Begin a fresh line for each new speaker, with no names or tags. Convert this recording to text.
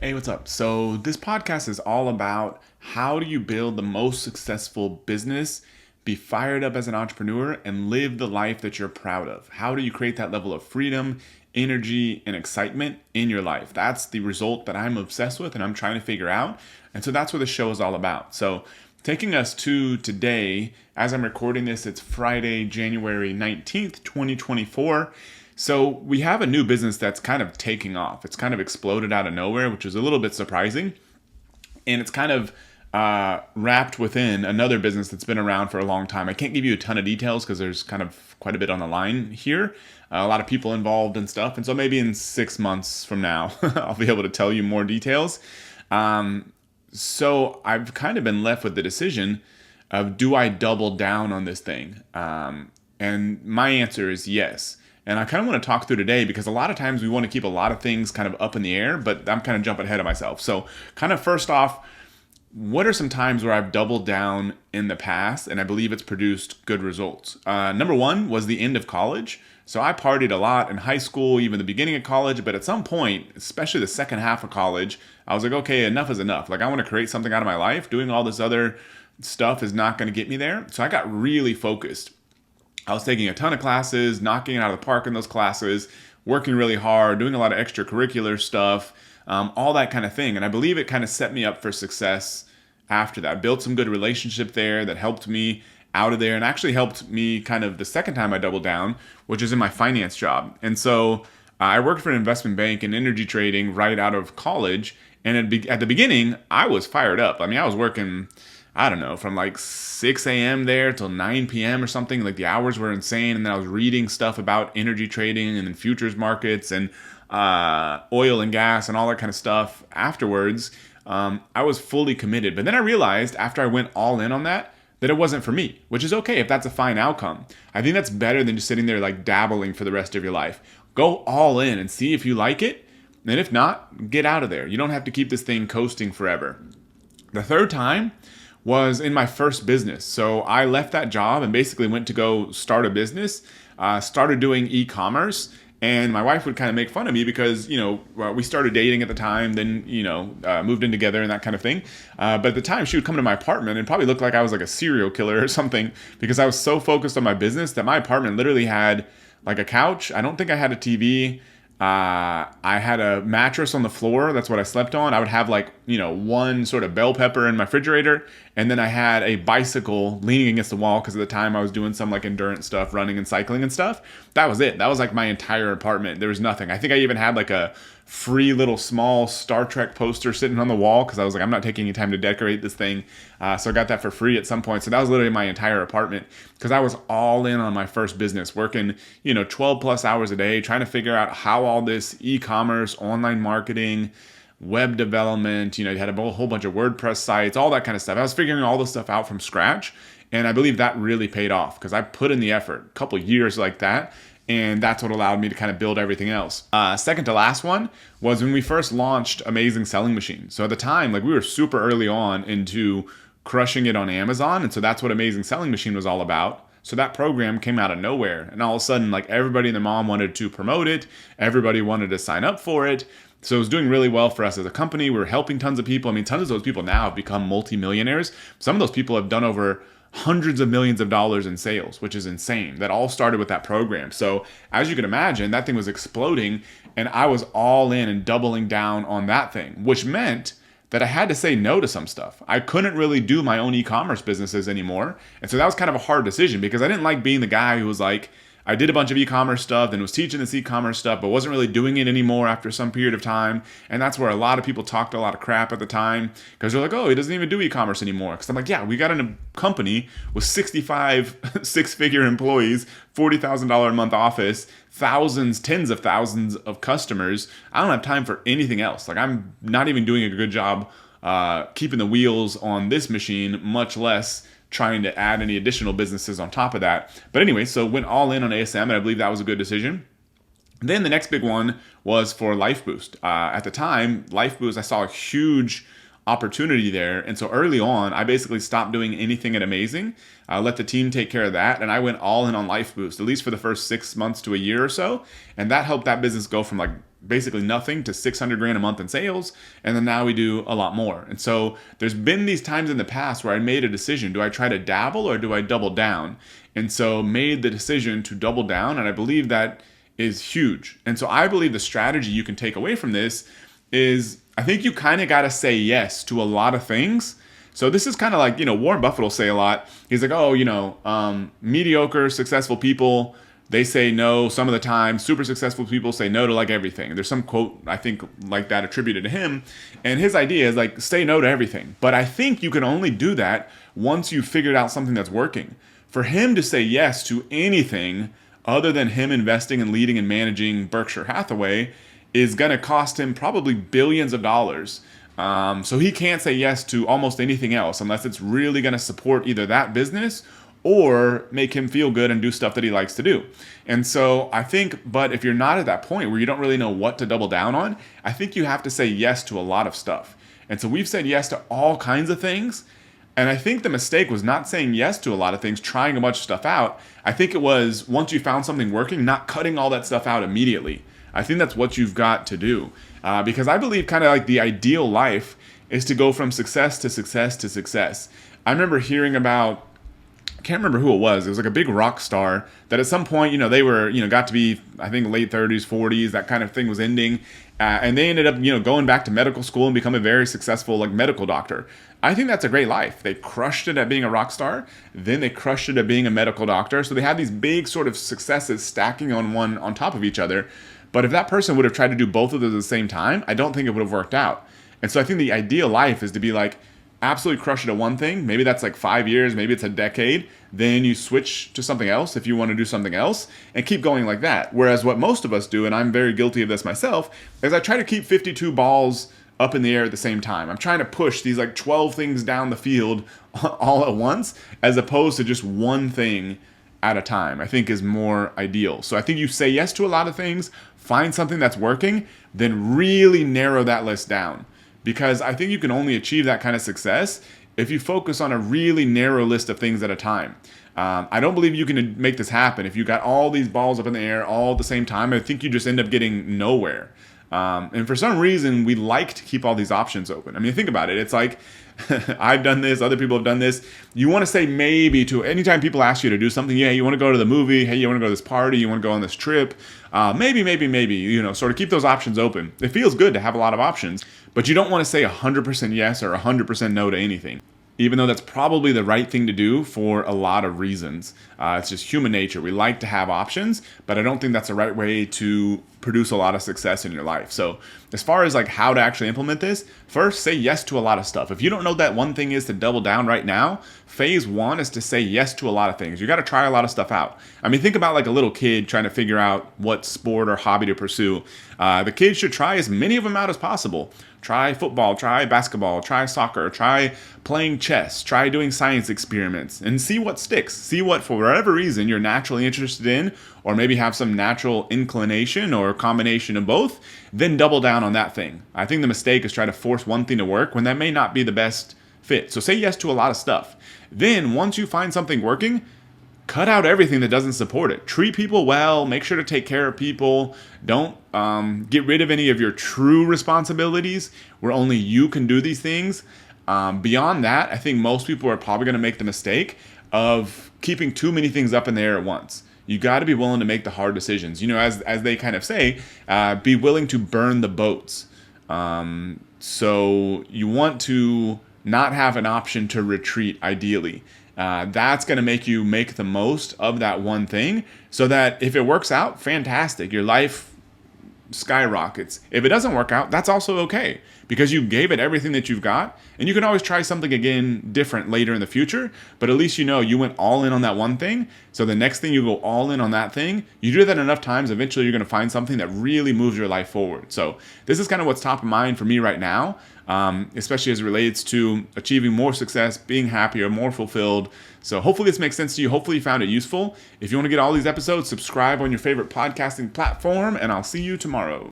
Hey, what's up? So, this podcast is all about how do you build the most successful business, be fired up as an entrepreneur, and live the life that you're proud of. How do you create that level of freedom, energy, and excitement in your life? That's the result that I'm obsessed with and I'm trying to figure out. And so, that's what the show is all about. So, taking us to today, as I'm recording this, it's Friday, January 19th, 2024. So we have a new business that's kind of taking off. It's kind of exploded out of nowhere, which is a little bit surprising. And it's kind of wrapped within another business that's been around for a long time. I can't give you a ton of details because there's kind of quite a bit on the line here. A lot of people involved and stuff. And so maybe in 6 months from now, I'll be able to tell you more details. So I've kind of been left with the decision of, do I double down on this thing? And my answer is yes. And I kind of want to talk through today because a lot of times we want to keep a lot of things kind of up in the air, but I'm kind of jumping ahead of myself. So kind of first off, what are some times where I've doubled down in the past and I believe it's produced good results? Number one was the end of college. So I partied a lot in high school, even the beginning of college, but at some point, especially the second half of college, I was like, okay, enough is enough. Like I want to create something out of my life. Doing all this other stuff is not going to get me there. So I got really focused. I was taking a ton of classes, knocking it out of the park in those classes, working really hard, doing a lot of extracurricular stuff, all that kind of thing. And I believe it kind of set me up for success after that. I built some good relationship there that helped me out of there and actually helped me kind of the second time I doubled down, which is in my finance job. And so I worked for an investment bank in energy trading right out of college. And at the beginning, I was fired up. I mean, I was working, I don't know, from like 6 a.m. there till 9 p.m. or something. Like the hours were insane. And then I was reading stuff about energy trading and then futures markets and oil and gas and all that kind of stuff afterwards. I was fully committed. But then I realized after I went all in on that it wasn't for me, which is okay if that's a fine outcome. I think that's better than just sitting there like dabbling for the rest of your life. Go all in and see if you like it. And if not, get out of there. You don't have to keep this thing coasting forever. The third time was in my first business. So I left that job and basically went to go start a business, started doing e-commerce. And my wife would kind of make fun of me because, we started dating at the time, then, moved in together and that kind of thing. But at the time, she would come to my apartment and probably look like I was like a serial killer or something because I was so focused on my business that my apartment literally had like a couch. I don't think I had a TV. I had a mattress on the floor. That's what I slept on. I would have one sort of bell pepper in my refrigerator. And then I had a bicycle leaning against the wall because at the time I was doing some like endurance stuff, running and cycling and stuff. That was it. That was like my entire apartment. There was nothing. I think I even had like a free little small Star Trek poster sitting on the wall because I was like, I'm not taking any time to decorate this thing. So I got that for free at some point. So that was literally my entire apartment because I was all in on my first business, working, 12 plus hours a day, trying to figure out how all this e-commerce, online marketing, web development, you had a whole bunch of WordPress sites, all that kind of stuff. I was figuring all this stuff out from scratch. And I believe that really paid off because I put in the effort, a couple years like that. And that's what allowed me to kind of build everything else. Second to last one was when we first launched Amazing Selling Machine. So at the time, we were super early on into crushing it on Amazon. And so that's what Amazing Selling Machine was all about. So that program came out of nowhere. And all of a sudden, everybody and their mom wanted to promote it. Everybody wanted to sign up for it. So it was doing really well for us as a company. We were helping tons of people. I mean, tons of those people now have become multimillionaires. Some of those people have done over hundreds of millions of dollars in sales, which is insane. That all started with that program. So as you can imagine, that thing was exploding and I was all in and doubling down on that thing, which meant that I had to say no to some stuff. I couldn't really do my own e-commerce businesses anymore. And so that was kind of a hard decision because I didn't like being the guy who was like, I did a bunch of e-commerce stuff and was teaching this e-commerce stuff, but wasn't really doing it anymore after some period of time. And that's where a lot of people talked a lot of crap at the time because they're like, oh, he doesn't even do e-commerce anymore. Because I'm like, yeah, we got in a company with 65 six-figure employees, $40,000 a month office, thousands, tens of thousands of customers. I don't have time for anything else. I'm not even doing a good job keeping the wheels on this machine, much less trying to add any additional businesses on top of that. But anyway, so went all in on ASM, and I believe that was a good decision. Then the next big one was for LifeBoost. At the time, LifeBoost, I saw a huge opportunity there. And so early on, I basically stopped doing anything at Amazing. I let the team take care of that. And I went all in on LifeBoost, at least for the first 6 months to a year or so. And that helped that business go from basically nothing to 600 grand a month in sales. And then now we do a lot more. And so there's been these times in the past where I made a decision. Do I try to dabble or do I double down? And so made the decision to double down. And I believe that is huge. And so I believe the strategy you can take away from this is, I think you kind of got to say yes to a lot of things. So this is kind of like, Warren Buffett will say a lot. He's like, mediocre, successful people, they say no some of the time. Super successful people say no to like everything. There's some quote, I think, like that attributed to him. And his idea is like, say no to everything. But I think you can only do that once you've figured out something that's working. For him to say yes to anything other than him investing and leading and managing Berkshire Hathaway is going to cost him probably billions of dollars. So he can't say yes to almost anything else unless it's really going to support either that business or make him feel good and do stuff that he likes to do. And so I think, but if you're not at that point where you don't really know what to double down on, I think you have to say yes to a lot of stuff. And so we've said yes to all kinds of things. And I think the mistake was not saying yes to a lot of things, trying a bunch of stuff out. I think it was, once you found something working, not cutting all that stuff out immediately. I think that's what you've got to do. Because I believe kind of like the ideal life is to go from success to success to success. I remember hearing about, I can't remember who it was. It was like a big rock star that at some point, they were, got to be, I think, late 30s, 40s, that kind of thing was ending. And they ended up, going back to medical school and become a very successful like medical doctor. I think that's a great life. They crushed it at being a rock star. Then they crushed it at being a medical doctor. So they had these big sort of successes stacking on top of each other. But if that person would have tried to do both of those at the same time, I don't think it would have worked out. And so I think the ideal life is to be like, absolutely crush it at one thing. Maybe that's like 5 years, maybe it's a decade. Then you switch to something else if you want to do something else and keep going like that. Whereas what most of us do, and I'm very guilty of this myself, is I try to keep 52 balls up in the air at the same time. I'm trying to push these like 12 things down the field all at once, as opposed to just one thing at a time, I think is more ideal. So I think you say yes to a lot of things, find something that's working, then really narrow that list down. Because I think you can only achieve that kind of success if you focus on a really narrow list of things at a time. I don't believe you can make this happen if you got all these balls up in the air all at the same time. I think you just end up getting nowhere. And for some reason, we like to keep all these options open. I mean, think about it. It's like, I've done this, other people have done this. You want to say maybe to anytime people ask you to do something. Yeah, you want to go to the movie. Hey, you want to go to this party. You want to go on this trip. Maybe, sort of keep those options open. It feels good to have a lot of options, but you don't want to say 100% yes or 100% no to anything. Even though that's probably the right thing to do for a lot of reasons. It's just human nature. We like to have options, but I don't think that's the right way to produce a lot of success in your life. So as far as like how to actually implement this, first say yes to a lot of stuff. If you don't know what that one thing is to double down right now, phase one is to say yes to a lot of things. You got to try a lot of stuff out. I mean, think about like a little kid trying to figure out what sport or hobby to pursue. The kid should try as many of them out as possible. Try football, try basketball, try soccer, try playing chess, try doing science experiments, and see what sticks. See what, for whatever reason, you're naturally interested in, or maybe have some natural inclination or a combination of both, then double down on that thing. I think the mistake is try to force one thing to work when that may not be the best fit. So say yes to a lot of stuff. Then once you find something working, cut out everything that doesn't support it. Treat people well. Make sure to take care of people. Don't get rid of any of your true responsibilities where only you can do these things. Beyond that, I think most people are probably going to make the mistake of keeping too many things up in the air at once. You got to be willing to make the hard decisions. As they kind of say, be willing to burn the boats. So you want to not have an option to retreat, ideally. That's going to make you make the most of that one thing, so that if it works out, fantastic. Your life skyrockets. If it doesn't work out, that's also okay, because you gave it everything that you've got, and you can always try something again different later in the future, but at least you went all in on that one thing. So the next thing you go all in on that thing, you do that enough times, eventually you're going to find something that really moves your life forward. So this is kind of what's top of mind for me right now, especially as it relates to achieving more success, being happier, more fulfilled. So hopefully this makes sense to you. Hopefully you found it useful. If you want to get all these episodes, subscribe on your favorite podcasting platform, and I'll see you tomorrow.